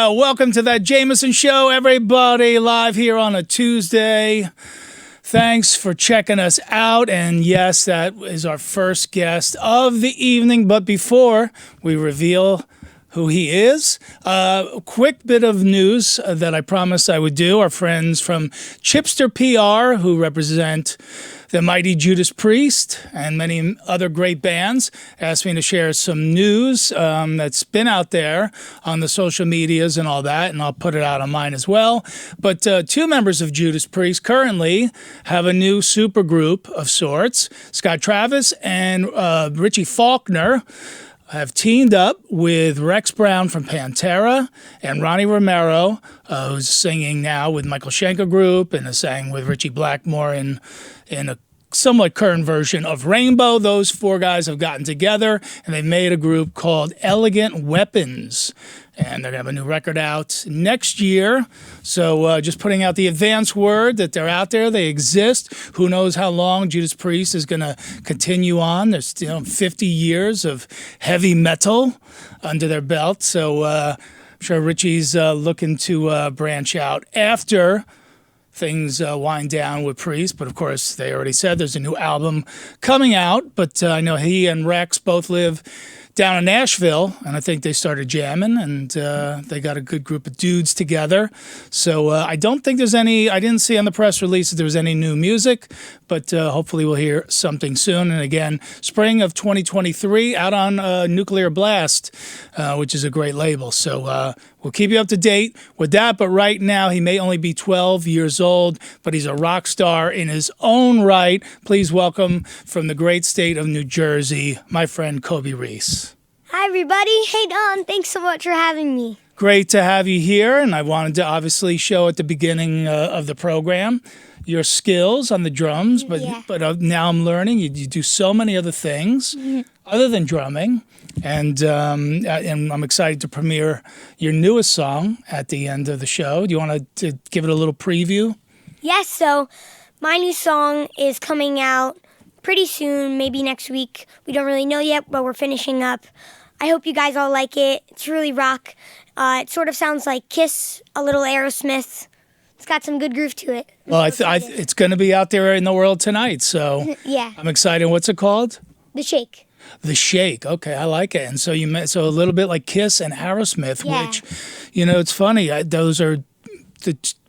Yeah, welcome to That Jamieson Show, everybody, live here on a Tuesday. Thanks for checking us out. And yes, that is our first guest of the evening. But before we reveal who he is, a quick bit of news that I promised I would do. Our friends from Chipster PR, who represent the mighty Judas Priest and many other great bands, asked me to share some news that's been out there on the social medias and all that, and I'll put it out on mine as well. But two members of Judas Priest currently have a new supergroup of sorts. Scott Travis and Richie Faulkner have teamed up with Rex Brown from Pantera and Ronnie Romero, who's singing now with Michael Schenker Group and is sang with Richie Blackmore in a somewhat current version of Rainbow. Those four guys have gotten together and they made a group called Elegant Weapons. And they're going to have a new record out next year. So just putting out the advance word that they're out there. They exist. Who knows how long Judas Priest is going to continue on. There's still 50 years of heavy metal under their belt. So I'm sure Richie's looking to branch out after things wind down with Priest. But of course, they already said there's a new album coming out. But I know he and Rex both live down in Nashville, and I think they started jamming, and they got a good group of dudes together. So I don't think there's any, I didn't see on the press release that there was any new music, but hopefully we'll hear something soon. And again, spring of 2023, out on Nuclear Blast, which is a great label. So we'll keep you up to date with that. But right now, he may only be 12 years old, but he's a rock star in his own right. Please welcome from the great state of New Jersey, my friend Kobi Reese. Hi, everybody. Hey, Don. Thanks so much for having me. Great to have you here. And I wanted to obviously show at the beginning of the program your skills on the drums. But now I'm learning you do so many other things other than drumming. And I'm excited to premiere your newest song at the end of the show. Do you want to give it a little preview? Yes, so my new song is coming out pretty soon, maybe next week. We don't really know yet, but we're finishing up. I hope you guys all like it. It's really rock. It sort of sounds like Kiss, a little Aerosmith. It's got some good groove to it. Well, it's going to be out there in the world tonight, so yeah. I'm excited. What's it called? The Shake. The Shake. Okay, I like it. And so so a little bit like Kiss and Aerosmith, yeah. Which, it's funny. Those are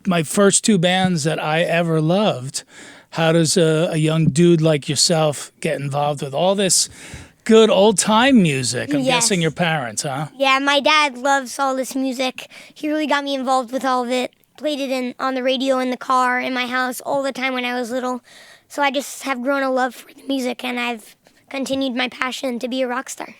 my first two bands that I ever loved. How does a young dude like yourself get involved with all this good old-time music? I'm guessing your parents, huh? Yeah, my dad loves all this music. He really got me involved with all of it. Played it on the radio, in the car, in my house all the time when I was little. So I just have grown a love for the music, and I've continued my passion to be a rock star.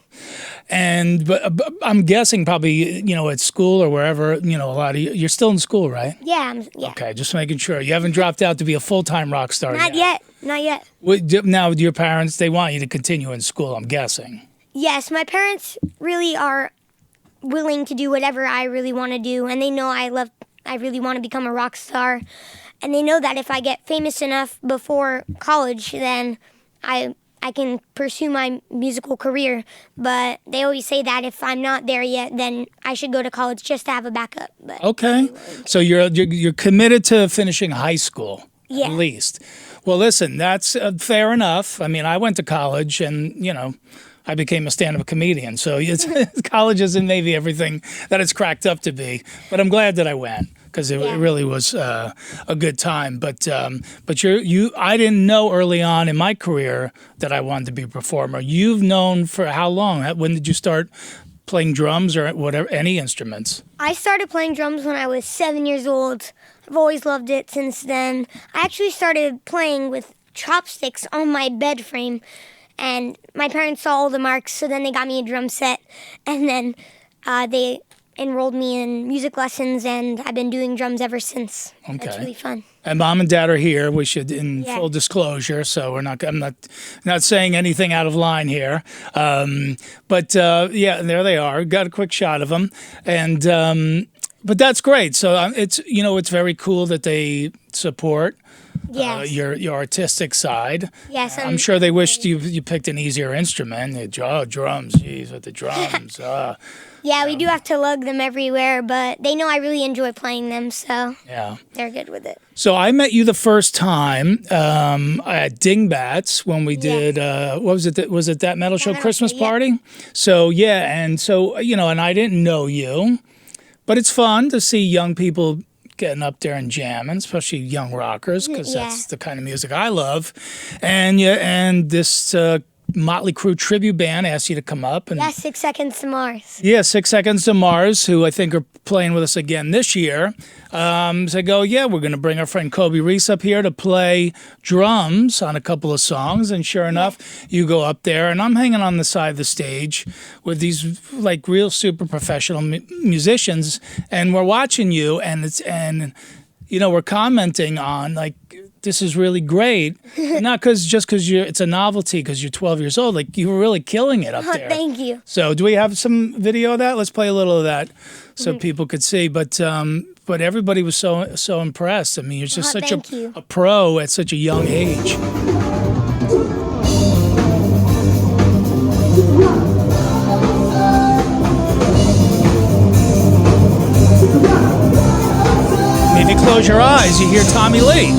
But I'm guessing probably, at school or wherever, a lot of you're still in school, right? Yeah. Okay, just making sure. You haven't dropped out to be a full-time rock star yet. Not yet. Now, your parents, they want you to continue in school, I'm guessing. Yes, my parents really are willing to do whatever I really want to do, and they know I really want to become a rock star. And they know that if I get famous enough before college, then I can pursue my musical career. But they always say that if I'm not there yet, then I should go to college just to have a backup. But okay. So you're committed to finishing high school, yeah. At least. Well, listen, that's fair enough. I mean, I went to college and, I became a stand-up comedian. So college isn't maybe everything that it's cracked up to be. But I'm glad that I went because it really was a good time. But I didn't know early on in my career that I wanted to be a performer. You've known for how long? When did you start playing drums or whatever, any instruments? I started playing drums when I was 7 years old. I've always loved it since then. I actually started playing with chopsticks on my bed frame, and my parents saw all the marks, so then they got me a drum set, and then they enrolled me in music lessons, and I've been doing drums ever since. Okay. It's really fun. And Mom and Dad are here. We should, in full disclosure, so I'm not saying anything out of line here. But there they are. Got a quick shot of them. And But that's great. So it's it's very cool that they support Yes. your artistic side. Yes. I'm sure they wished you picked an easier instrument. Drums, geez, with the drums. Yeah, we do have to lug them everywhere, but they know I really enjoy playing them, so Yeah. they're good with it. So I met you the first time at Dingbats when we did what was it? Was it That Metal Show Metal Christmas Show, yeah. party? So yeah, and so and I didn't know you, but it's fun to see young people getting up there and jamming, especially young rockers, because Yeah. that's the kind of music I love. And and this Motley Crue tribute band asked you to come up and. Yeah, 6 Seconds to Mars. Yeah, 6 Seconds to Mars, who I think are playing with us again this year. So I go, yeah, we're going to bring our friend Kobi Reese up here to play drums on a couple of songs. And sure enough, you go up there, and I'm hanging on the side of the stage with these like real super professional musicians, and we're watching you, and we're commenting on like. This is really great. Not just because it's a novelty because you're 12 years old. Like you were really killing it up there. Thank you. So do we have some video of that? Let's play a little of that so people could see. But everybody was so impressed. I mean, you're just such thank you. a pro at such a young age. If you close your eyes, you hear Tommy Lee.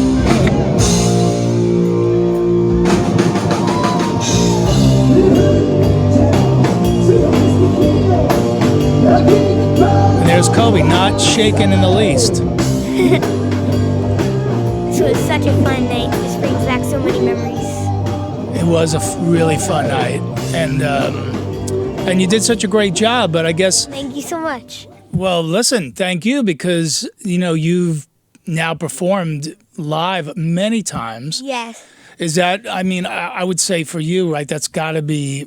And there's Kobe, not shaken in the least. This was such a fun night. This brings back so many memories. It was a really fun night, and you did such a great job. But I guess, Thank you so much. well, listen, thank you because you've now performed live many times. Yes. Is that? I mean, I would say for you, right? That's got to be.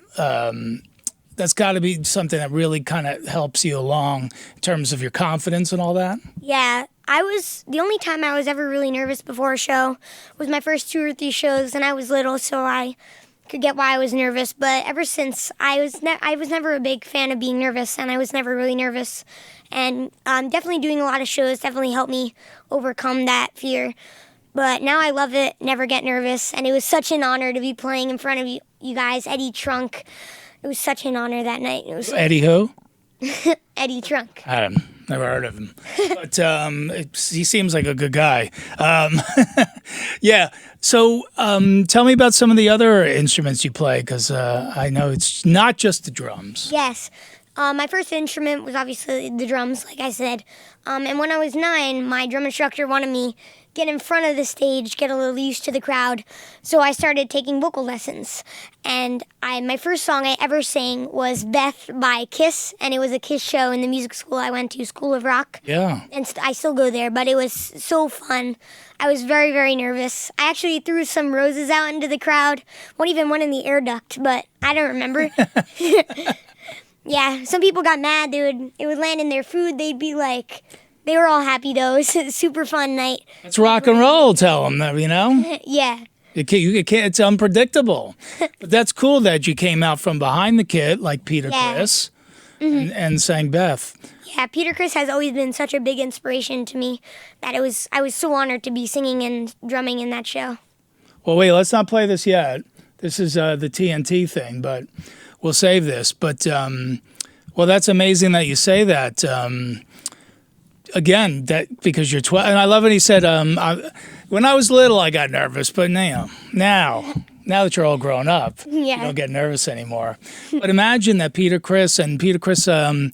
That's got to be something that really kind of helps you along in terms of your confidence and all that. Yeah, the only time I was ever really nervous before a show was my first 2 or 3 shows, and I was little, so I could get why I was nervous. But ever since, I was never a big fan of being nervous, and I was never really nervous. And definitely doing a lot of shows definitely helped me overcome that fear. But now I love it, never get nervous, and it was such an honor to be playing in front of you guys, Eddie Trunk. It was such an honor that night. It was Eddie who? Eddie Trunk. Never heard of him, but he seems like a good guy. Yeah. So tell me about some of the other instruments you play, because I know it's not just the drums. Yes. My first instrument was obviously the drums, like I said. And when I was 9, my drum instructor wanted me get in front of the stage, get a little used to the crowd. So I started taking vocal lessons. And my first song I ever sang was Beth by Kiss, and it was a Kiss show in the music school I went to, School of Rock. Yeah. And I still go there, but it was so fun. I was very, very nervous. I actually threw some roses out into the crowd. One even went in the air duct, but I don't remember. Yeah, some people got mad. It would land in their food. They'd be like, they were all happy though. It was a super fun night. It's rock and roll. Tell them that, Yeah. You can't, it's unpredictable. But that's cool that you came out from behind the kit like Peter Criss and sang Beth. Yeah, Peter Criss has always been such a big inspiration to me that I was so honored to be singing and drumming in that show. Well, wait, let's not play this yet. This is the TNT thing, but we'll save this. But, well, that's amazing that you say that. Again, that because you're 12. And I love what he said, when I was little, I got nervous. But now that you're all grown up, you don't get nervous anymore. But imagine that Peter Criss, I've gotten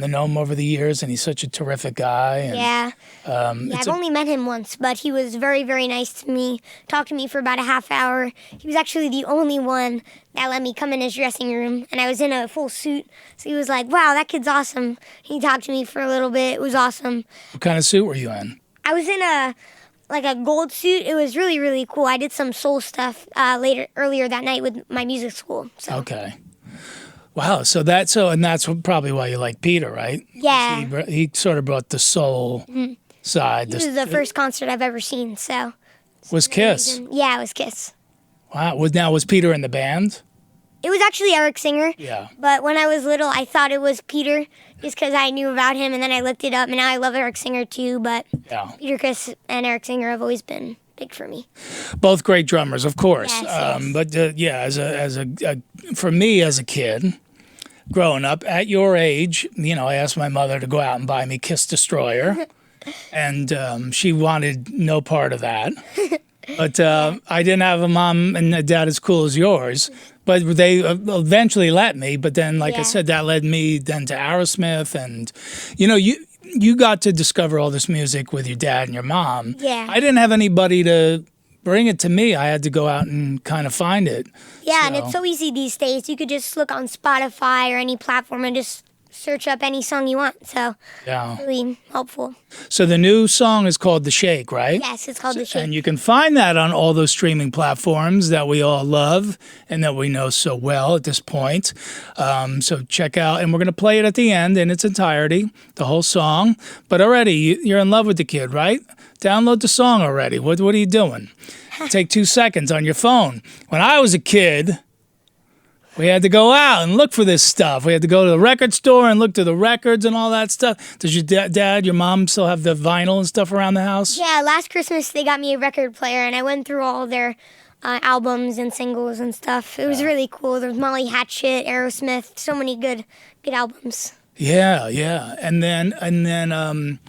to know him over the years, and he's such a terrific guy. And, I've only met him once, but he was very, very nice to me. Talked to me for about a half hour. He was actually the only one that let me come in his dressing room, and I was in a full suit. So he was like, wow, that kid's awesome. He talked to me for a little bit. It was awesome. What kind of suit were you in? I was in a gold suit. It was really, really cool. I did some soul stuff earlier that night with my music school. So. Okay. Wow. And that's probably why you like Peter, right? Yeah. He sort of brought the soul side. This is the first concert I've ever seen. So. Was Kiss? Yeah, it was Kiss. Wow. Was Peter in the band? It was actually Eric Singer. Yeah. But when I was little, I thought it was Peter just because I knew about him, and then I looked it up, and now I love Eric Singer too. But Yeah. Peter Criss and Eric Singer have always been big for me. Both great drummers, of course. Yes. But yeah, for me as a kid, growing up at your age, I asked my mother to go out and buy me Kiss Destroyer, and she wanted no part of that. But I didn't have a mom and a dad as cool as yours. But they eventually let me. But then, like I said, that led me then to Aerosmith. And, you got to discover all this music with your dad and your mom. Yeah. I didn't have anybody to bring it to me. I had to go out and kind of find it. Yeah, and it's so easy these days. You could just look on Spotify or any platform and just search up any song you want. So, Yeah. really helpful. So the new song is called The Shake, right? Yes, it's called The Shake. And you can find that on all those streaming platforms that we all love and that we know so well at this point. So check out, and we're going to play it at the end in its entirety, the whole song. But already, you're in love with the kid, right? Download the song already. What are you doing? Take 2 seconds on your phone. When I was a kid, we had to go out and look for this stuff. We had to go to the record store and look to the records and all that stuff. Does your dad, your mom still have the vinyl and stuff around the house? Yeah, last Christmas they got me a record player, and I went through all their albums and singles and stuff. It was really cool. There was Molly Hatchet, Aerosmith, so many good albums. Yeah. And then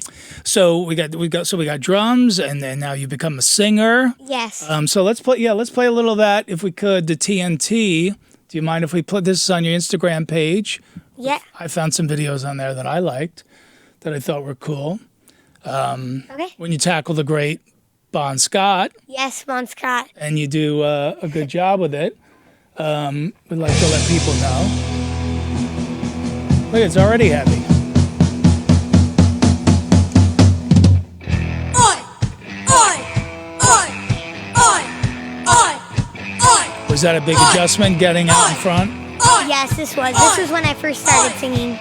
so we got drums, and then now you become a singer. Yes. So let's play a little of that if we could, the TNT. Do you mind if we put this on your Instagram page? Yeah. I found some videos on there that I liked, that I thought were cool. Okay. When you tackle the great Bon Scott, Yes, Bon Scott. and you do a good job with it, we'd like to let people know. Look, it's already heavy. Was that a big adjustment getting out in front? Yes, this was when I first started singing.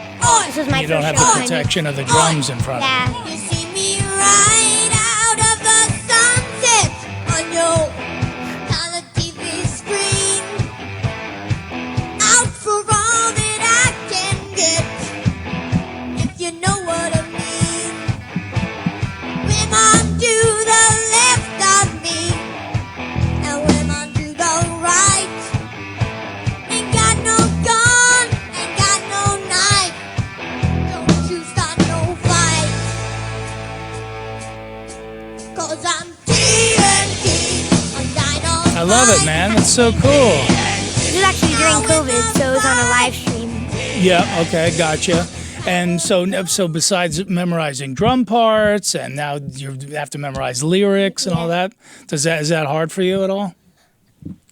This was my You don't first have show. the protection of the drums in front. Yeah. You see me right out of the sunset on your color TV screen. Out for all that I can get, if you know what I mean. Women to the left of me, and women to the right. Ain't got no gun, ain't got no knife. Don't you start no fight. 'Cause I'm TNT. I'm dynamite. I love it, man. That's so cool. This was actually during COVID, so it was on a live stream. Yeah, okay, gotcha. And so besides memorizing drum parts, and now you have to memorize lyrics and all that, is that hard for you at all?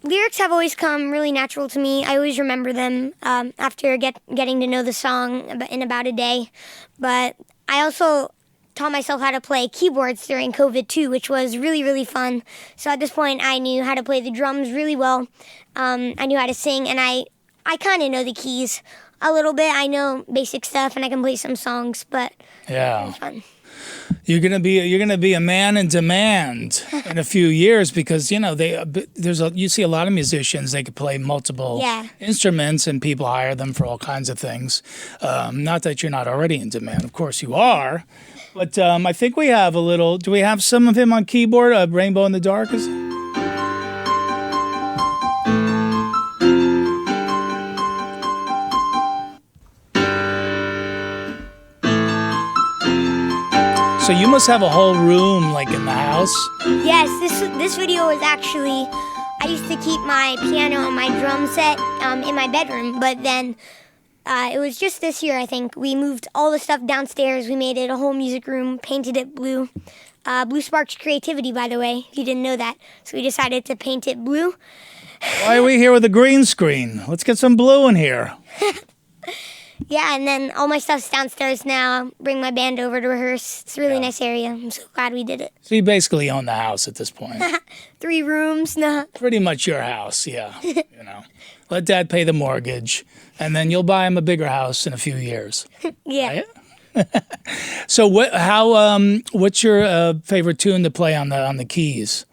Lyrics have always come really natural to me. I always remember them after getting to know the song in about a day. But I also taught myself how to play keyboards during COVID too, which was really, really fun. So at this point, I knew how to play the drums really well. I knew how to sing, and I kind of know the keys a little bit. I know basic stuff, and I can play some songs, but Yeah. it's fun. You're gonna be a man in demand in a few years, because you see a lot of musicians, they could play multiple instruments, and people hire them for all kinds of things. Not that you're not already in demand, of course you are, but I think we have a little. Do we have some of him on keyboard? Rainbow in the Dark is. So you must have a whole room like in the house. Yes, this video is actually, I used to keep my piano and my drum set in my bedroom, but then it was just this year, I think, we moved all the stuff downstairs. We made it a whole music room, painted it blue. Blue sparks creativity, by the way, if you didn't know that. So we decided to paint it blue. Why are we here with a green screen? Let's get some blue in here. Yeah, and then all my stuff's downstairs now. Bring my band over to rehearse. It's a really nice area. I'm so glad we did it. So you basically own the house at this point. 3 rooms, nah. Pretty much your house, yeah. Let Dad pay the mortgage, and then you'll buy him a bigger house in a few years. Yeah. Right? So what's your favorite tune to play on the keys?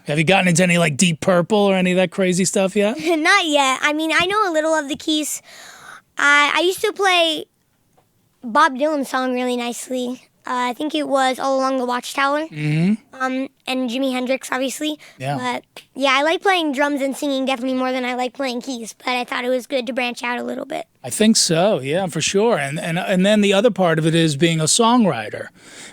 Have you gotten into any like Deep Purple or any of that crazy stuff yet? Not yet. I mean, I know a little of the keys. I used to play Bob Dylan song really nicely. I think it was All Along the Watchtower. And Jimi Hendrix, obviously. Yeah. But yeah, I like playing drums and singing definitely more than I like playing keys. But I thought it was good to branch out a little bit. I think so, yeah, for sure. And then the other part of it is being a songwriter,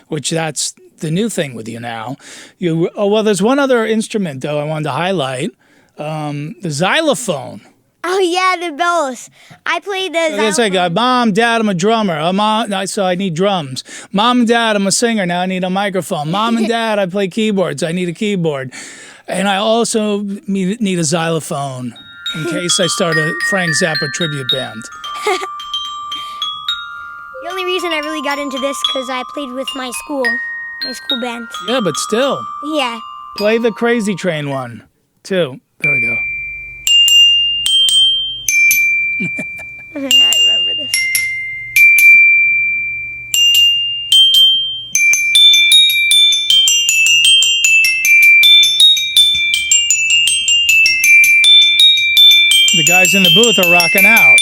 which that's the new thing with you now. Well, there's one other instrument, though, I wanted to highlight, the xylophone. Oh yeah, the bells. I played the It's like, xylophone. Mom, Dad, I'm a drummer. So I need drums. Mom and Dad, I'm a singer. Now I need a microphone. Mom and Dad, I play keyboards. I need a keyboard. And I also need a xylophone in case I start a Frank Zappa tribute band. The only reason I really got into this because I played with my school band. Yeah, but still, Yeah. play the Crazy Train one, too. There we go. I remember this. The guys in the booth are rocking out.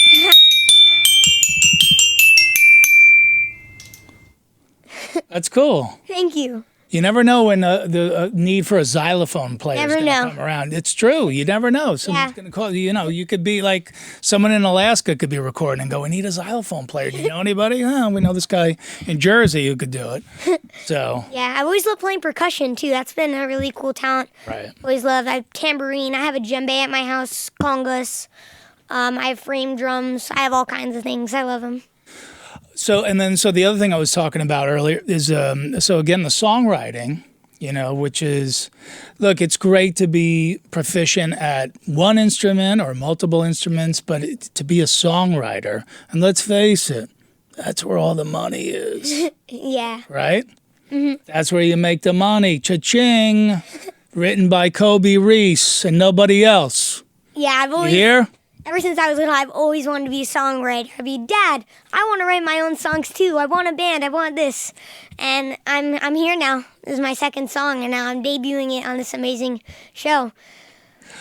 That's cool. Thank you. You never know when the need for a xylophone player is Never going to know. come around. It's true. You never know. Someone's Yeah. going to call you. You know, you could be like someone in Alaska could be recording and go, "We need a xylophone player. Do you know anybody?" Oh, we know this guy in Jersey who could do it. So, Yeah, I've always loved playing percussion too. That's been a really cool talent. right. Always loved. I have tambourine. I have a djembe at my house, congas. I have frame drums. I have all kinds of things. I love them. So the other thing I was talking about earlier is so again the songwriting, which is, look, it's great to be proficient at one instrument or multiple instruments, but to be a songwriter, and let's face it, that's where all the money is, Yeah. right? That's where you make the money. Cha-ching! Written by Kobi Reese and nobody else. Yeah, I've You always. hear? Ever since I was little, I've always wanted to be a songwriter. I'd be, Dad, I want to write my own songs too. I want a band. I want this. And I'm here now. This is my second song, and now I'm debuting it on this amazing show.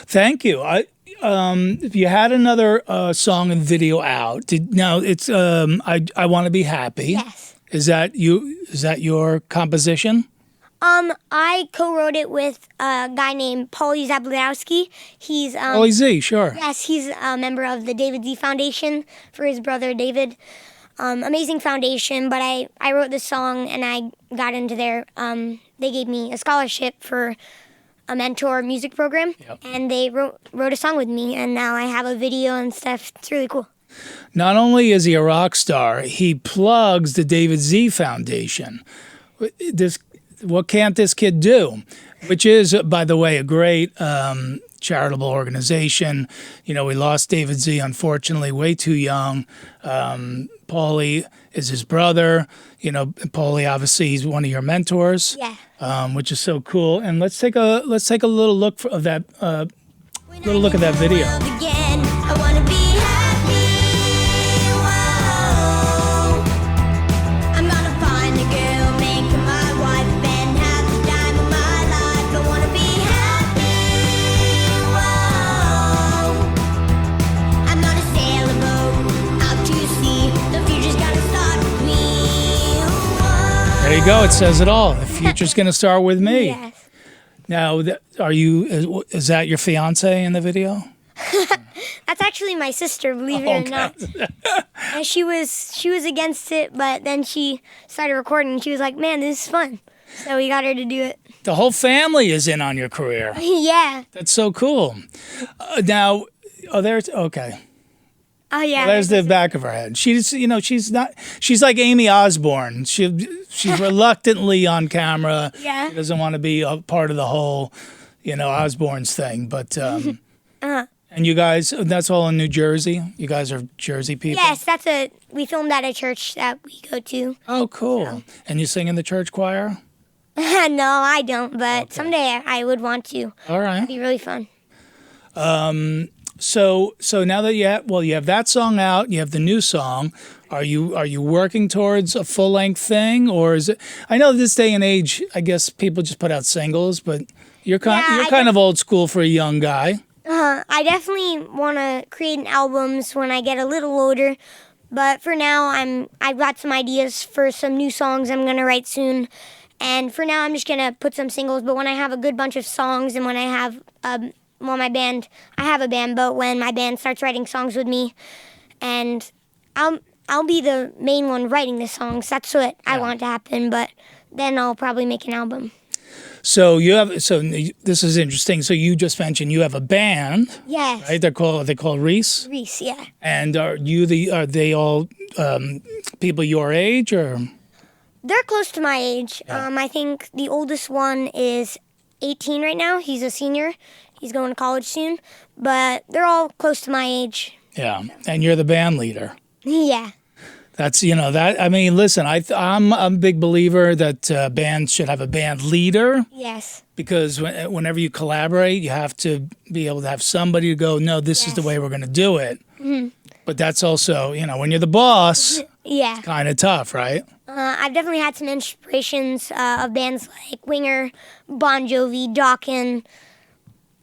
Thank you. If you had another song and video out, it's I Want to Be Happy. Yes. Is that you? Is that your composition? I co-wrote it with a guy named Paulie Zabludowski. He's Ollie Z, sure. Yes, he's a member of the David Z Foundation for his brother David. Amazing foundation, but I wrote the song and I got into there. They gave me a scholarship for a mentor music program, Yep. and they wrote a song with me, and now I have a video and stuff. It's really cool. Not only is he a rock star, he plugs the David Z Foundation. What can't this kid do? Which is, by the way, a great charitable organization. We lost David Z, unfortunately, way too young. Paulie is his brother. Paulie, obviously, he's one of your mentors. Yeah. Which is so cool. And let's take a little look of that. Little look at that video. Again, I wanna be happy. Whoa. I'm gonna find a girl, make her my wife, and have the time of my life. I wanna be happy. Whoa. I'm gonna sail a boat out to sea. The future's gonna start with me. Whoa. There you go. It says it all. The future's going to start with me. Yes. Now, is that your fiance in the video? That's actually my sister, believe it or not. And she was against it, but then she started recording and she was like, "Man, this is fun." So we got her to do it. The whole family is in on your career. Yeah. That's so cool. Now, okay. Oh yeah. There's the back of her head. She's like Amy Osborne. She's reluctantly on camera. Yeah. She doesn't want to be a part of the whole, Osborne's thing. But, and you guys, that's all in New Jersey? You guys are Jersey people? Yes, we filmed at a church that we go to. Oh, cool. And you sing in the church choir? No, I don't, but someday I would want to. All right. It'd be really fun. So now that you have that song out, you have the new song. Are you working towards a full length thing, or is it? I know this day and age, I guess people just put out singles, but you're kind of old school for a young guy. I definitely want to create albums when I get a little older, But for now, I've got some ideas for some new songs I'm gonna write soon. And for now, I'm just gonna put some singles. But when I have a good bunch of songs, and when I have I have a band. But when my band starts writing songs with me, and I'll be the main one writing the songs. That's what I want to happen. But then I'll probably make an album. So this is interesting. So you just mentioned you have a band, Yes. right? Are they called Reese? Reese, yeah. And are they all people your age or? They're close to my age. I think the oldest one is 18 right now. He's a senior. He's going to college soon. But they're all close to my age. Yeah, and you're the band leader. Yeah. That's that. I mean, listen, I'm a big believer that bands should have a band leader Yes. because whenever you collaborate, you have to be able to have somebody to go, no, this is the Yes. way we're going to do it. But that's also, when you're the boss, Yeah. kind of tough, right? I've definitely had some inspirations of bands like Winger, Bon Jovi, Dawkins.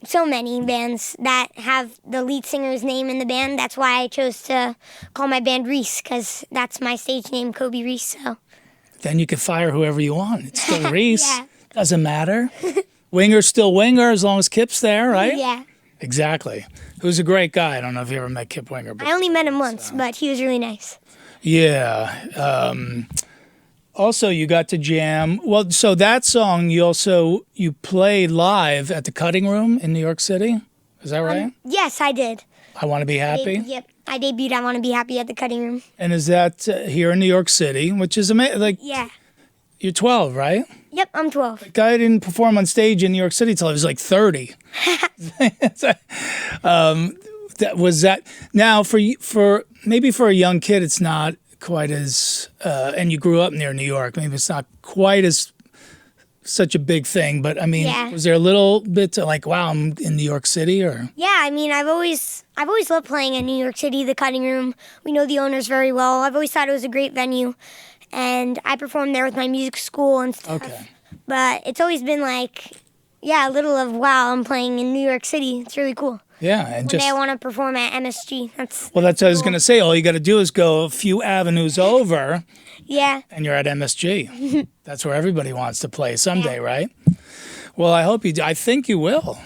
So many bands that have the lead singer's name in the band. That's why I chose to call my band Reese, because that's my stage name, Kobi Reese. So Then you can fire whoever you want. It's still Reese. Yeah. Doesn't matter. Winger's still Winger as long as Kip's there, right? yeah, Exactly. Who's a great guy. I don't know if you ever met Kip Winger. But I only met him once, but he was really nice. yeah. Also, you got to jam. Well, so that song you played live at the Cutting Room in New York City. Is that right? Yes, I did. I Want to Be Happy. Yep, I debuted I Want to Be Happy at the Cutting Room. And is that here in New York City, which is amazing? Like, Yeah. you're 12, right? Yep, I'm 12. Guy didn't perform on stage in New York City till he was like 30. That now for maybe for a young kid, it's not quite as and you grew up near New York. Maybe it's not quite as such a big thing. But I mean, Yeah. was there a little bit to like, wow, I'm in New York City, or Yeah, I mean, I've always loved playing in New York City, the Cutting Room. We know the owners very well. I've always thought it was a great venue, and I performed there with my music school and stuff. okay? But it's always been like, yeah, a little of wow, I'm playing in New York City. It's really cool. Yeah, and One just day I want to perform at MSG. That's well, that's what I was gonna say. All you got to do is go a few avenues over, yeah, and you're at MSG. That's where everybody wants to play someday, right? Well, I hope you do. I think you will.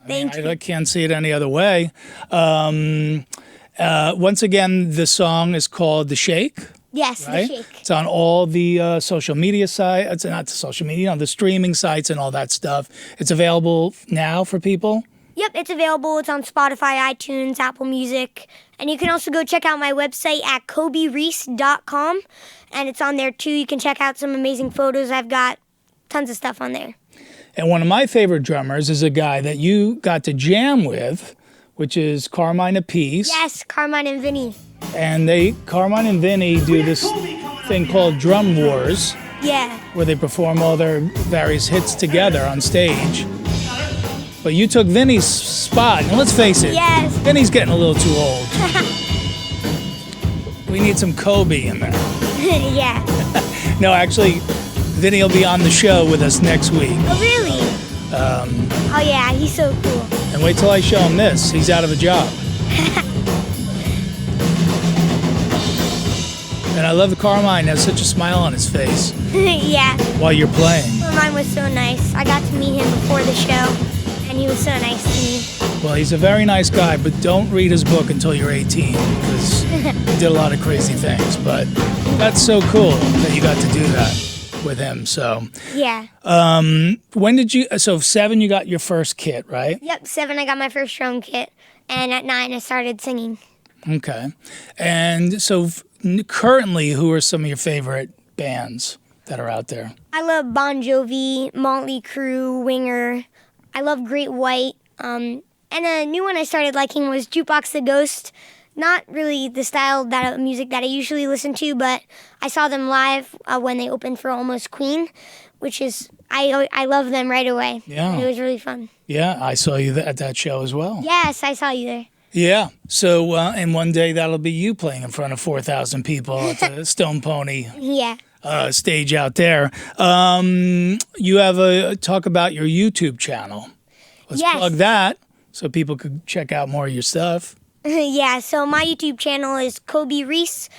thank you. I can't see it any other way. Once again, the song is called "The Shake." Yes, Right? the shake. It's on all the social media sites. It's not the social media, the streaming sites and all that stuff. It's available now for people. Yep, it's available. It's on Spotify, iTunes, Apple Music. And you can also go check out my website at kobireese.com. And it's on there too. You can check out some amazing photos. I've got tons of stuff on there. And one of my favorite drummers is a guy that you got to jam with, which is Carmine Appice. Yes, Carmine and Vinny. And Carmine and Vinny do this thing called Drum Wars, Yeah. where they perform all their various hits together on stage. But you took Vinny's spot, and let's face it, Yes. Vinny's getting a little too old. We need some Kobe in there. Yeah. No, actually, Vinny will be on the show with us next week. Oh, really? Oh, yeah, he's so cool. And wait till I show him this. He's out of a job. And I love the Carmine has such a smile on his face Yeah. while you're playing. Carmine was so nice. I got to meet him before the show, and he was so nice to me. Well, he's a very nice guy, but don't read his book until you're 18 because he did a lot of crazy things. But that's so cool that you got to do that with him. So Yeah. when did you, so 7, you got your first kit, right? Yep, 7, I got my first drum kit. And at 9, I started singing. Okay. And so currently, who are some of your favorite bands that are out there? I love Bon Jovi, Motley Crue, Winger. I love Great White. And a new one I started liking was Jukebox the Ghost. Not really the style of music that I usually listen to, but I saw them live when they opened for Almost Queen, which is, I love them right away. Yeah. And it was really fun. Yeah, I saw you at that show as well. Yes, I saw you there. Yeah. So, and one day that'll be you playing in front of 4,000 people at the Stone Pony Yeah. stage out there. You have talk about your YouTube channel. Let's Yes. plug that so people could check out more of your stuff. Yeah, so my YouTube channel is Kobi Reese.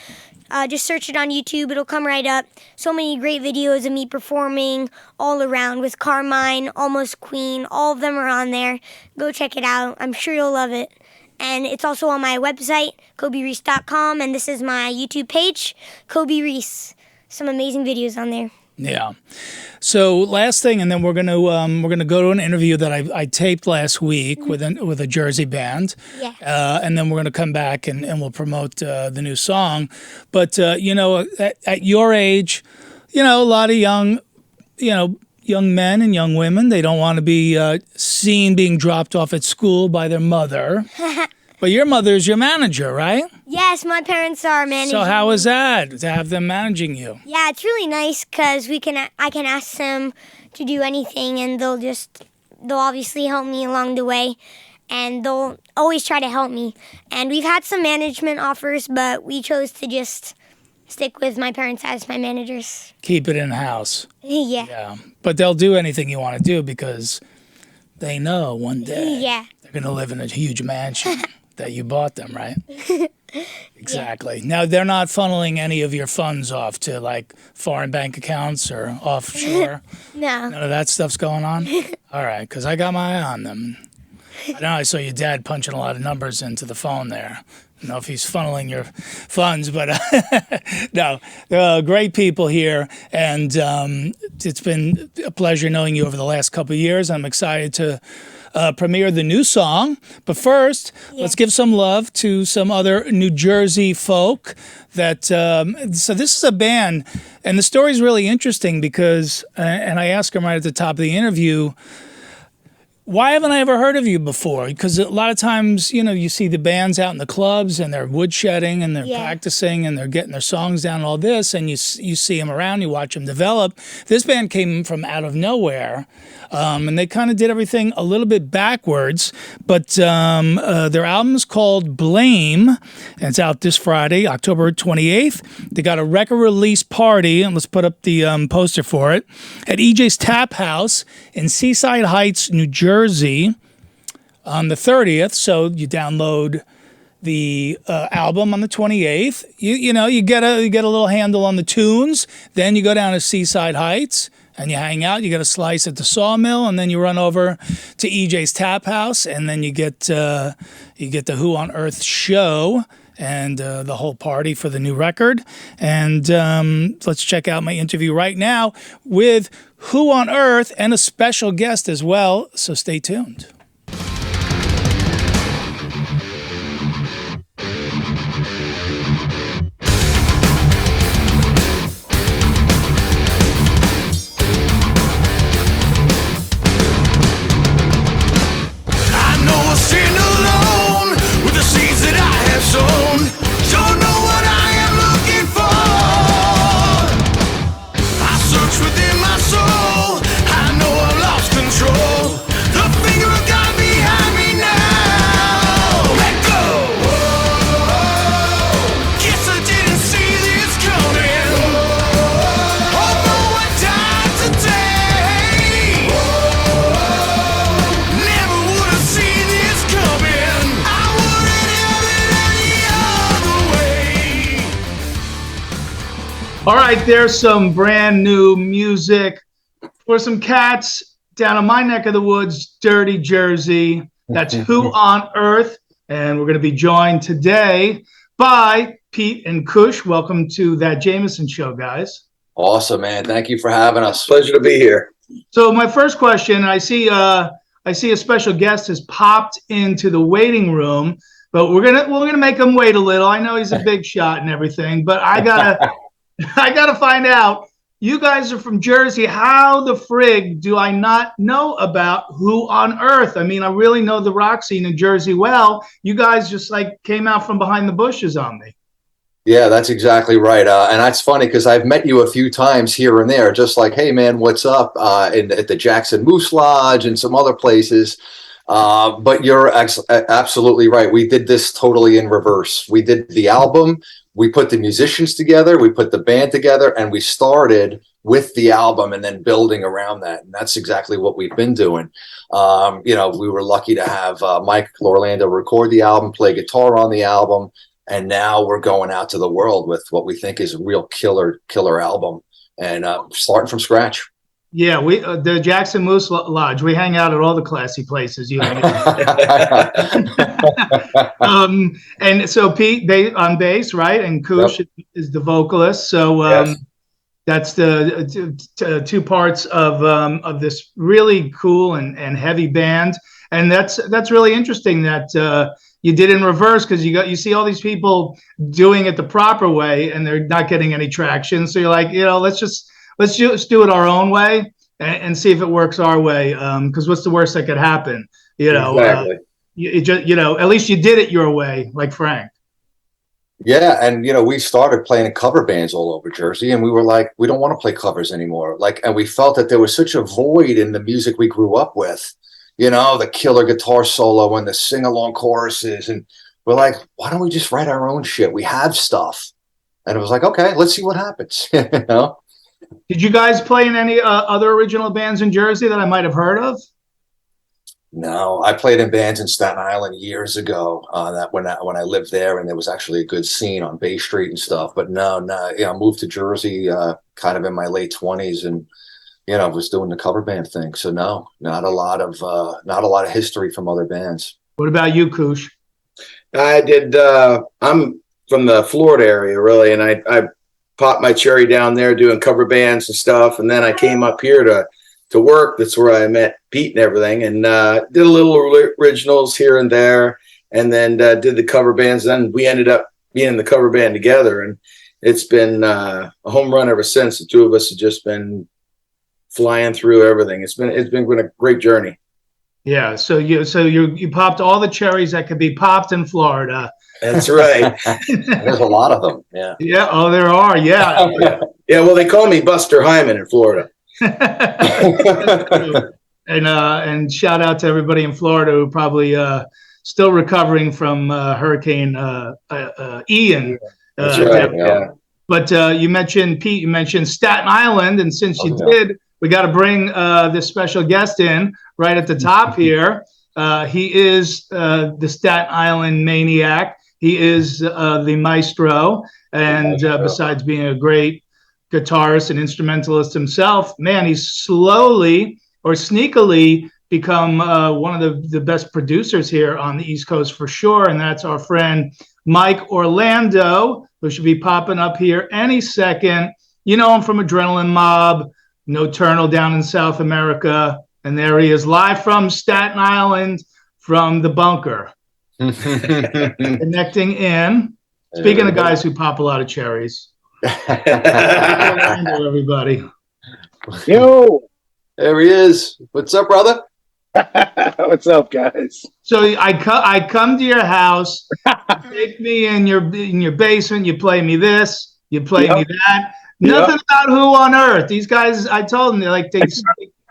Just search it on YouTube. It'll come right up. So many great videos of me performing all around with Carmine, Almost Queen. All of them are on there. Go check it out. I'm sure you'll love it. And it's also on my website, KobiReese.com. And this is my YouTube page, Kobi Reese. Some amazing videos on there. Yeah. So last thing, and then we're gonna go to an interview that I taped last week with a Jersey band. Yeah. And then we're gonna come back and we'll promote the new song. But at your age, a lot of young men and young women, they don't want to be seen being dropped off at school by their mother. But your mother's your manager, right? Yes, my parents are managing. So how is that to have them managing you? Yeah, it's really nice because I can ask them to do anything, and they'll obviously help me along the way, and they'll always try to help me. And we've had some management offers, but we chose to just stick with my parents as my managers. Keep it in-house. Yeah. Yeah. But they'll do anything you want to do because they know one day they're going to live in a huge mansion that you bought them, right? Exactly. Yeah. Now, they're not funneling any of your funds off to, like, foreign bank accounts or offshore? No. None of that stuff's going on? All right, because I got my eye on them. I know I saw your dad punching a lot of numbers into the phone there. I don't know if he's funneling your funds, but no, great people here. And it's been a pleasure knowing you over the last couple of years. I'm excited to premiere the new song. But first, let's give some love to some other New Jersey folk. So this is a band, and the story's really interesting because, and I asked him right at the top of the interview, why haven't I ever heard of you before? Because a lot of times, you see the bands out in the clubs and they're woodshedding and they're practicing and they're getting their songs down and all this, and you see them around, you watch them develop. This band came from out of nowhere, and they kind of did everything a little bit backwards, but their album's called Blame, and it's out this Friday, October 28th. They got a record release party, and let's put up the poster for it, at EJ's Tap House in Seaside Heights, New Jersey, on the 30th. So you download the album on the 28th. You get a little handle on the tunes. Then you go down to Seaside Heights and you hang out. You get a slice at the Sawmill, and then you run over to EJ's Tap House, and then you get the Who on Earth show and the whole party for the new record. And let's check out my interview right now with Who on Earth and a special guest as well. So stay tuned. All right, there's some brand new music for some cats down in my neck of the woods, Dirty Jersey. That's Who on Earth. And we're going to be joined today by Pete and Kush. Welcome to That Jamieson Show, guys. Awesome, man. Thank you for having us. Pleasure to be here. So my first question, I see a special guest has popped into the waiting room, but we're gonna make him wait a little. I know he's a big shot and everything, but I gotta find out. You guys are from Jersey. How the frig do I not know about Who on Earth? I mean, I really know the rock scene in Jersey well. You guys just like came out from behind the bushes on me. Yeah, that's exactly right. And that's funny because I've met you a few times here and there, just like, hey, man, what's up? At the Jackson Moose Lodge and some other places. But you're absolutely right. We did this totally in reverse. We did the album. We put the musicians together, we put the band together, and we started with the album and then building around that. And that's exactly what we've been doing. We were lucky to have Mike Orlando record the album, play guitar on the album. And now we're going out to the world with what we think is a real killer album, and starting from scratch. Yeah, we the Jackson Moose Lodge. We hang out at all the classy places you hang out. And so Pete on bass, right? And Koosh is the vocalist. So Yes. that's the two parts of this really cool and heavy band. And that's really interesting that you did in reverse, because you see all these people doing it the proper way and they're not getting any traction. So you're like, let's just do it our own way and see if it works our way. Because what's the worst that could happen? Exactly. At least you did it your way, like Frank. Yeah, and we started playing in cover bands all over Jersey, and we were like, we don't want to play covers anymore. And we felt that there was such a void in the music we grew up with. The killer guitar solo and the sing-along choruses. And we're like, why don't we just write our own shit? We have stuff. And it was like, okay, let's see what happens. Did you guys play in any other original bands in Jersey that I might have heard of? No, I played in bands in Staten Island years ago. That when I lived there, and there was actually a good scene on Bay Street and stuff. But no, I moved to Jersey kind of in my late 20s, and was doing the cover band thing. So no, not a lot of history from other bands. What about you, Koosh? I did. I'm from the Florida area, really, and I popped my cherry down there doing cover bands and stuff. And then I came up here to work. That's where I met Pete and everything, and did a little originals here and there, and then did the cover bands. Then we ended up being in the cover band together, and it's been a home run ever since. The two of us have just been flying through everything. It's been a great journey. Yeah. So you popped all the cherries that could be popped in Florida. That's right. There's a lot of them. Yeah. Yeah. Oh, there are. Yeah. Yeah. Well, they call me Buster Hyman in Florida. And shout out to everybody in Florida who probably still recovering from Hurricane Ian. That's right. Yeah. But you mentioned, Pete, you mentioned Staten Island, and since you did, we got to bring this special guest in right at the top here. He is the Staten Island maniac. He is the maestro, and besides being a great guitarist and instrumentalist himself, man, he's slowly or sneakily become one of the best producers here on the East Coast for sure, and that's our friend Mike Orlando, who should be popping up here any second. You know him from Adrenaline Mob, Nocturnal down in South America, and there he is live from Staten Island from the bunker. Connecting in. Speaking of guys who pop a lot of cherries. Orlando, everybody. Yo, There he is. What's up, brother? what's up, guys? So I come to your house, you take me in your basement, you play me this, you play me that. Nothing about who on earth. These guys, I told them, they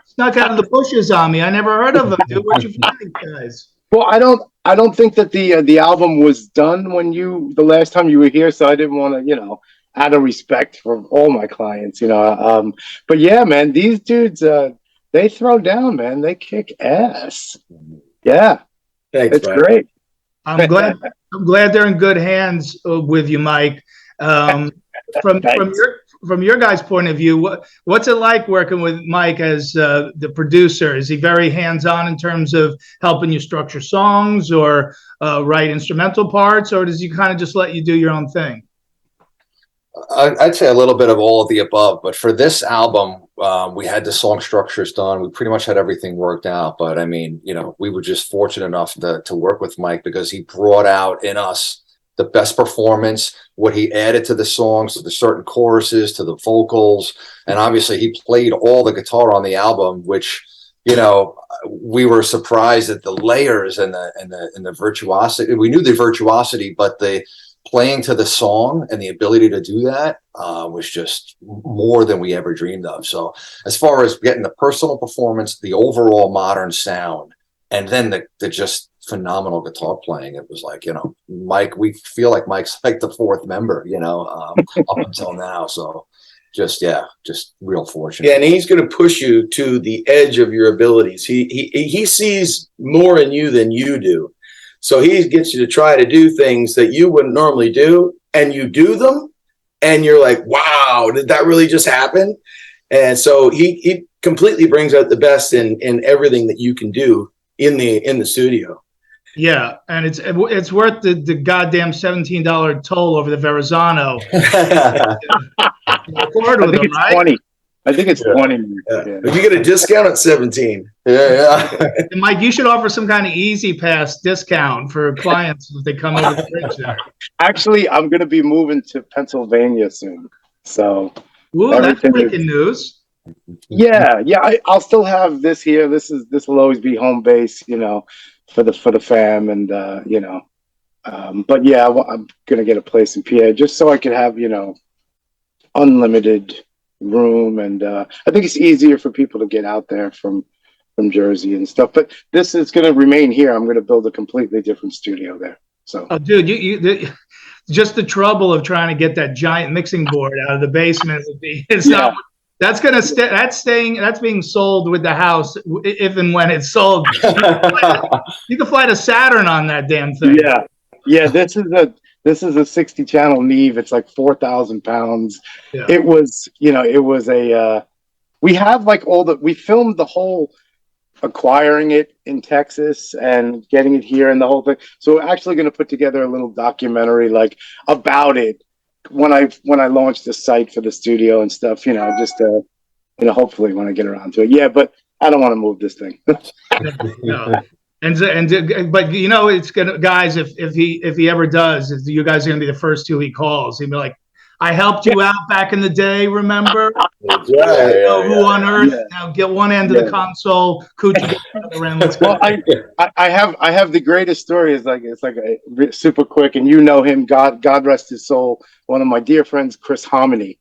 snuck out of the bushes on me. I never heard of them, dude. Where'd you find these guys? Well, I don't think that the album was done when the last time you were here, so I didn't want to, out of respect for all my clients, But yeah, man, these dudes, they throw down, man. They kick ass. Yeah, Thanks, it's Brian. great. I'm glad they're in good hands with you, Mike. From your guys' point of view, what's it like working with Mike as the producer? Is he very hands-on in terms of helping you structure songs or write instrumental parts, or does he kind of just let you do your own thing? I'd say a little bit of all of the above, but for this album, we had the song structures done. We pretty much had everything worked out. But I mean, we were just fortunate enough to work with Mike because he brought out in us the best performance, what he added to the songs, to the certain choruses, to the vocals. And obviously he played all the guitar on the album, which, we were surprised at the layers and the virtuosity. We knew the virtuosity, but the playing to the song and the ability to do that was just more than we ever dreamed of. So as far as getting the personal performance, the overall modern sound, and then the just phenomenal guitar playing, it was like, Mike, we feel like Mike's like the fourth member, up until now. So just real fortunate. Yeah, and he's going to push you to the edge of your abilities. He sees more in you than you do. So he gets you to try to do things that you wouldn't normally do, and you do them, and you're like, wow, did that really just happen? And so he completely brings out the best in everything that you can do in the studio. Yeah, and it's worth the goddamn $17 toll over the Verrazano. Record with them, right? 20. I think it's 20. Yeah. If you get a discount at 17. Yeah. And Mike, you should offer some kind of easy pass discount for clients if they come over the bridge there. Actually, I'm going to be moving to Pennsylvania soon. So, ooh, that's breaking news. Yeah. I'll still have this here. This will always be home base, for the fam, and but yeah, I'm going to get a place in PA just so I can have unlimited room, and I think it's easier for people to get out there from Jersey and stuff. But this is going to remain here. I'm going to build a completely different studio there. So, oh, dude, you just the trouble of trying to get that giant mixing board out of the basement would be. Not. That's gonna that's being sold with the house if and when it's sold. You can fly to Saturn on that damn thing. Yeah. This is a 60 channel Neve. It's like 4,000 pounds. Yeah. It was we have like we filmed the whole acquiring it in Texas and getting it here and the whole thing. So we're actually going to put together a little documentary like about it when I launch the site for the studio and stuff, just hopefully when I get around to it. Yeah, but I don't want to move this thing. No. But it's gonna, guys, if he ever does, you guys are gonna be the first two he calls. He'll be like, I helped you out back in the day, remember? Who on earth? Yeah. Now get one end of the console, Coochie get the other end. Let's go. Well, I have the greatest story. It's like a super quick, and him. God rest his soul. One of my dear friends, Chris Hominy,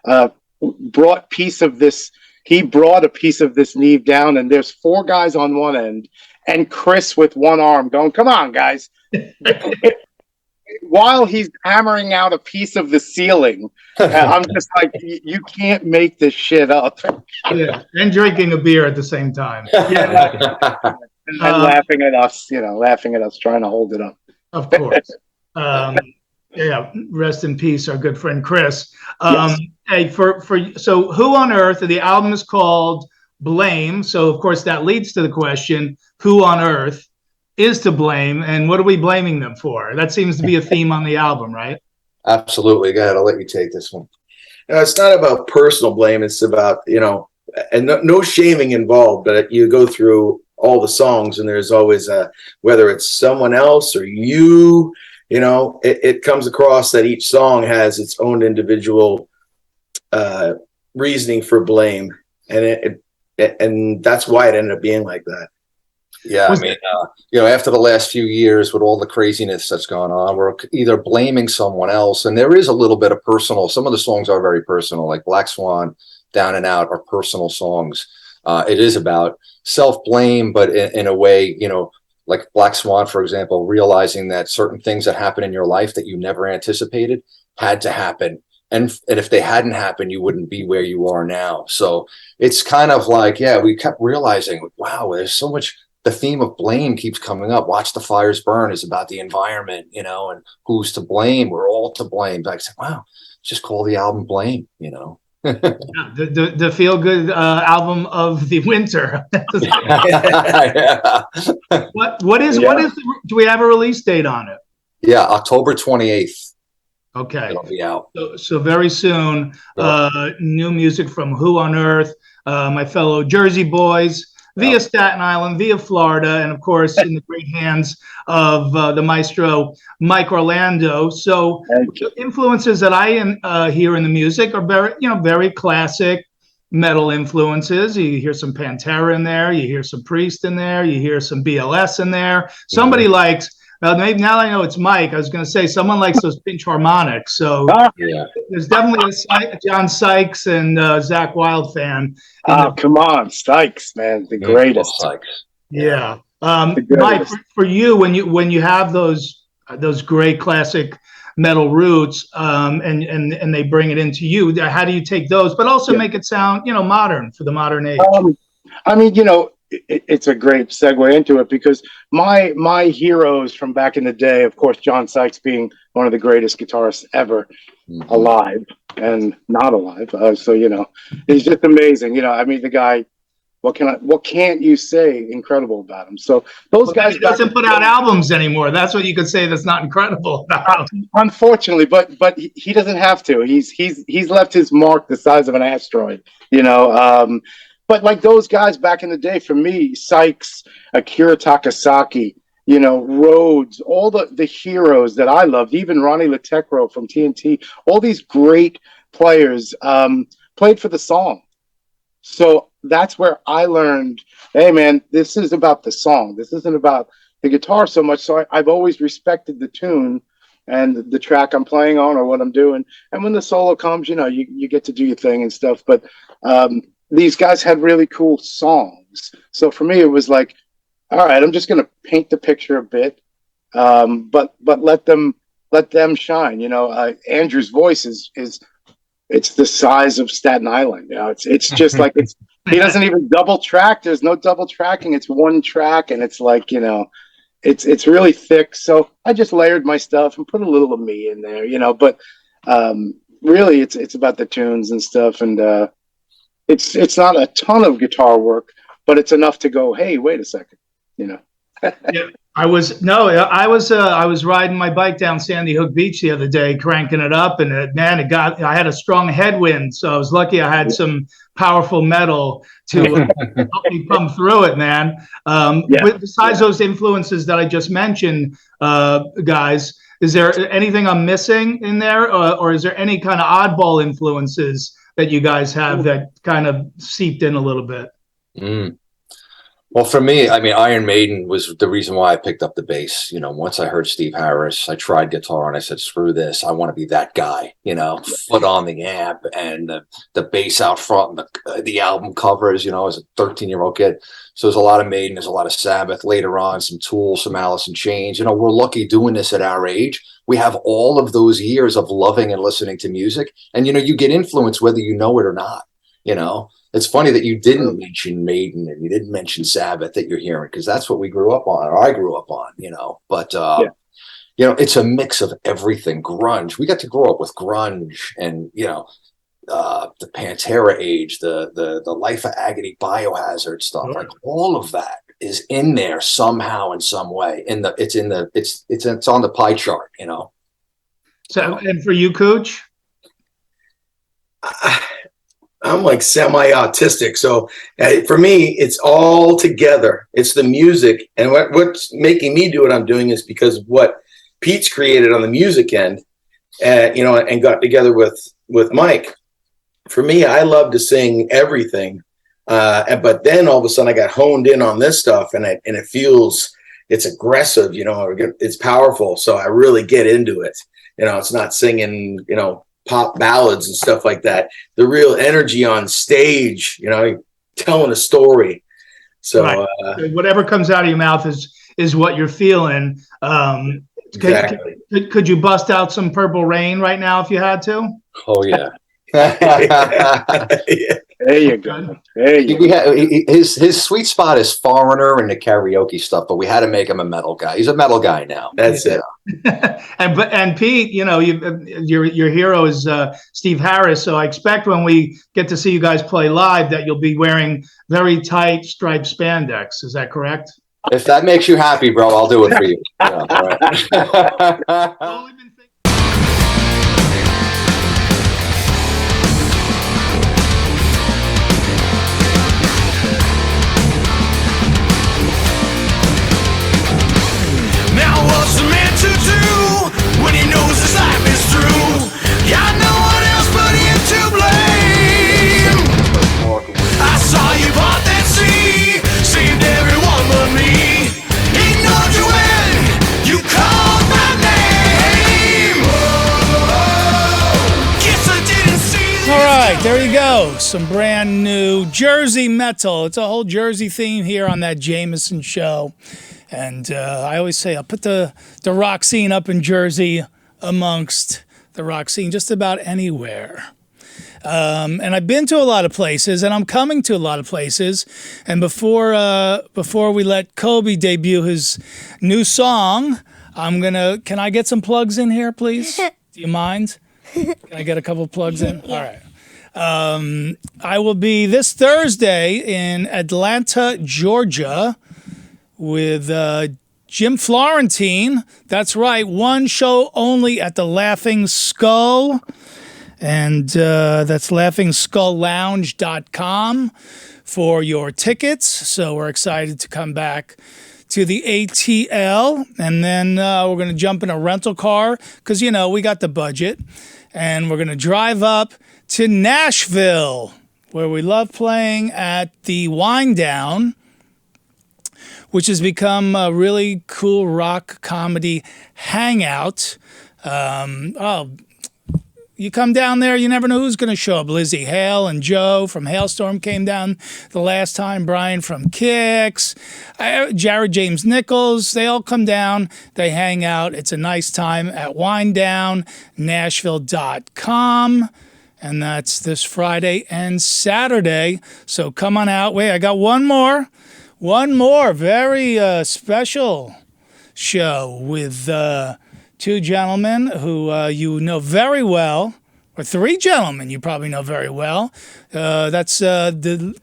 brought a piece of this Neve down, and there's 4 guys on one end, and Chris with one arm going, "Come on, guys." While he's hammering out a piece of the ceiling, I'm just like, you can't make this shit up. Yeah, and drinking a beer at the same time. Yeah, and laughing at us, trying to hold it up. Of course. Yeah, rest in peace, our good friend Chris. Yes. Hey, so Who on Earth? The album is called Blame. So of course that leads to the question: who on earth is to blame, and what are we blaming them for? That seems to be a theme on the album, right? Absolutely. Go ahead. I'll let you take this one. It's not about personal blame. It's about, and no shaming involved, but you go through all the songs and there's always whether it's someone else or you, it comes across that each song has its own individual reasoning for blame. And that's why it ended up being like that. Yeah, I mean, after the last few years with all the craziness that's gone on, we're either blaming someone else, and there is a little bit of personal. Some of the songs are very personal, like Black Swan, Down and Out are personal songs. It is about self-blame, but in a way, like Black Swan, for example, realizing that certain things that happen in your life that you never anticipated had to happen. And if they hadn't happened, you wouldn't be where you are now. So it's kind of like, we kept realizing, wow, there's so much. The theme of blame keeps coming up. Watch the Fires Burn is about the environment, and who's to blame. We're all to blame. But I said, wow, just call the album Blame, The feel good album of the winter. What is do we have a release date on it? Yeah, October 28th. Okay. It'll be out. So very soon, new music from Who on Earth, my fellow Jersey boys, via Staten Island, via Florida, and of course in the great hands of the maestro Mike Orlando. So influences that I hear in the music are very classic metal influences. You hear some Pantera in there, you hear some Priest in there, you hear some BLS in there. Somebody likes. Maybe now I know it's Mike. I was going to say someone likes those pinch harmonics. So there's definitely a John Sykes and Zakk Wylde fan. Come on, Sykes, man, the greatest. Sykes. Yeah, Mike, for you when you have those great classic metal roots, and they bring it into you. How do you take those, but also make it sound, modern for the modern age? I mean, it's a great segue into it because my heroes from back in the day, of course, John Sykes being one of the greatest guitarists ever, alive and not alive. So he's just amazing. I mean, the guy. What can't you say incredible about him? So those guys he doesn't put out albums anymore. That's what you could say. That's not incredible about him. Unfortunately, but he doesn't have to. He's left his mark the size of an asteroid. But like those guys back in the day, for me, Sykes, Akira Takasaki, Rhodes, all the heroes that I loved, even Ronnie Latecro from TNT, all these great players played for the song. So that's where I learned, hey man, this is about the song. This isn't about the guitar so much. So I've always respected the tune and the track I'm playing on or what I'm doing. And when the solo comes, you get to do your thing and stuff. But these guys had really cool songs. So for me, it was like, all right, I'm just going to paint the picture a bit, but let them shine. Andrew's voice is it's the size of Staten Island. It's just like he doesn't even double track. There's no double tracking. It's one track, and it's like it's really thick. So I just layered my stuff and put a little of me in there, But really, it's about the tunes and stuff, and it's not a ton of guitar work, but it's enough to go, hey, wait a second, Yeah, I was riding my bike down Sandy Hook Beach the other day, cranking it up, and I had a strong headwind, so I was lucky I had some powerful metal to help me come through it, man. Besides those influences that I just mentioned, guys, is there anything I'm missing in there, or is there any kind of oddball influences that you guys have that kind of seeped in a little bit? Well, for me, I mean, Iron Maiden was the reason why I picked up the bass. Once I heard Steve Harris, I tried guitar and I said, screw this. I want to be that guy, foot on the amp and the bass out front, and the album covers, as a 13-year-old kid. So there's a lot of Maiden, there's a lot of Sabbath, later on, some Tool, some Alice in Chains. We're lucky doing this at our age. We have all of those years of loving and listening to music. And, you get influenced whether you know it or not, It's funny that you didn't mention Maiden and you didn't mention Sabbath that you're hearing, because that's what we grew up on, or I grew up on, But, it's a mix of everything. Grunge. We got to grow up with grunge and, the Pantera age, the Life of Agony Biohazard stuff. Like all of that is in there somehow in some way. It's on the pie chart, So, and for you, Cooch? I'm like semi-autistic. So for me, it's all together. It's the music. And what's making me do what I'm doing is because of what Pete's created on the music end, and got together with Mike. For me, I love to sing everything. But then all of a sudden I got honed in on this stuff and it feels, it's aggressive, it's powerful. So I really get into it. It's not singing, pop ballads and stuff like that. The real energy on stage, telling a story. So right. Whatever comes out of your mouth is what you're feeling. Exactly. Could you bust out some Purple Rain right now if you had to? Oh yeah. There you go. His sweet spot is Foreigner and the karaoke stuff, but we had to make him a metal guy. He's a metal guy now. That's it. And Pete, your hero is Steve Harris. So I expect when we get to see you guys play live that you'll be wearing very tight striped spandex. Is that correct? If that makes you happy, bro, I'll do it for you. Yeah, all right. What's a man to do when he knows his life is through? Got no one else but him to blame. I saw you bought that sea, saved everyone but me. Ignored you when you called my name. Guess I didn't see. All right, there you go. Some brand new Jersey metal. It's a whole Jersey theme here on That Jamieson Show. And I always say I'll put the rock scene up in Jersey amongst the rock scene, just about anywhere. And I've been to a lot of places, and I'm coming to a lot of places. And before we let Kobi debut his new song, can I get some plugs in here, please? Do you mind? Can I get a couple plugs in? Yeah. All right. I will be this Thursday in Atlanta, Georgia with Jim Florentine. That's right. One show only at the Laughing Skull. And that's laughingskulllounge.com for your tickets. So we're excited to come back to the ATL. And then we're going to jump in a rental car because, we got the budget. And we're going to drive up to Nashville, where we love playing at the Wind Down, which has become a really cool rock comedy hangout. You come down there, you never know who's going to show up. Lizzie Hale and Joe from Hailstorm came down the last time. Brian from Kix, Jared James Nichols, they all come down. They hang out. It's a nice time at winedownnashville.com. And that's this Friday and Saturday. So come on out. Wait, I got one more very special show with two gentlemen who you know very well, or three gentlemen you probably know very well. That's the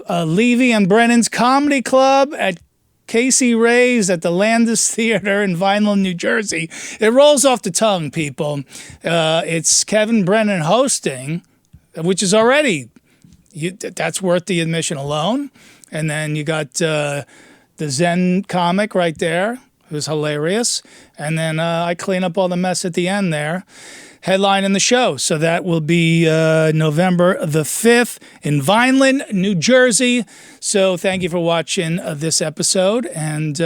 Levy and Brennan's Comedy Club at Casey Ray's at the Landis Theater in Vineland, New Jersey. It rolls off the tongue, people. It's Kevin Brennan hosting, which is already, that's worth the admission alone. And then you got the Zen comic right there, who's hilarious. And then I clean up all the mess at the end there, headlining the show. So that will be November the 5th in Vineland, New Jersey. So thank you for watching this episode. And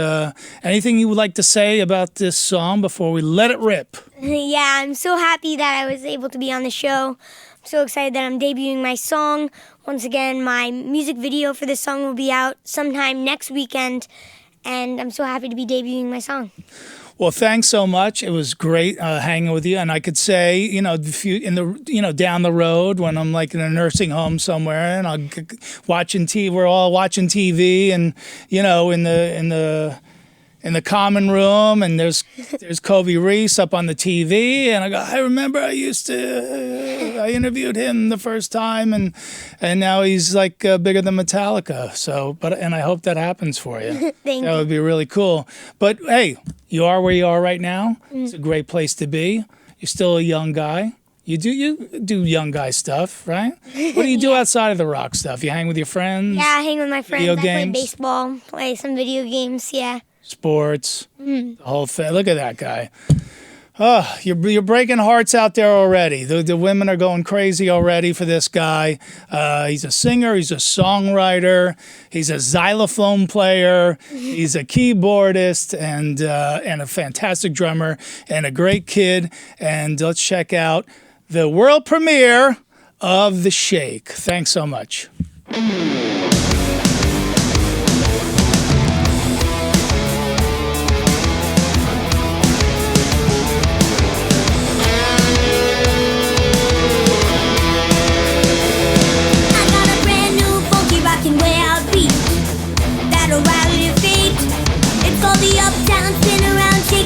anything you would like to say about this song before we let it rip? Yeah, I'm so happy that I was able to be on the show. I'm so excited that I'm debuting my song. Once again, my music video for this song will be out sometime next weekend. And I'm so happy to be debuting my song. Well, thanks so much. It was great hanging with you. And I could say, if you down the road when I'm like in a nursing home somewhere and watching TV, we're all watching TV, and in the common room, and there's Kobi Reese up on the TV, and I go, I remember I interviewed him the first time, and now he's like bigger than Metallica. So, and I hope that happens for you. Thank you. That would be really cool. But hey, you are where you are right now. It's a great place to be. You're still a young guy. You do young guy stuff, right? What do you do outside of the rock stuff? You hang with your friends? Yeah, I hang with my friends. Video I games? play baseball, play some video games, yeah. Sports, the whole thing. Look at that guy. Oh, you're breaking hearts out there already. The women are going crazy already for this guy. He's a singer. He's a songwriter. He's a xylophone player. He's a keyboardist and a fantastic drummer and a great kid. And let's check out the world premiere of The Shake. Thanks so much.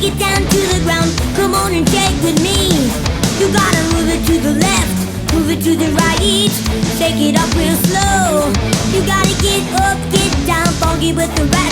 Get down to the ground, come on and shake with me. You gotta move it to the left, move it to the right, shake it up real slow. You gotta get up, get down, funky with the right.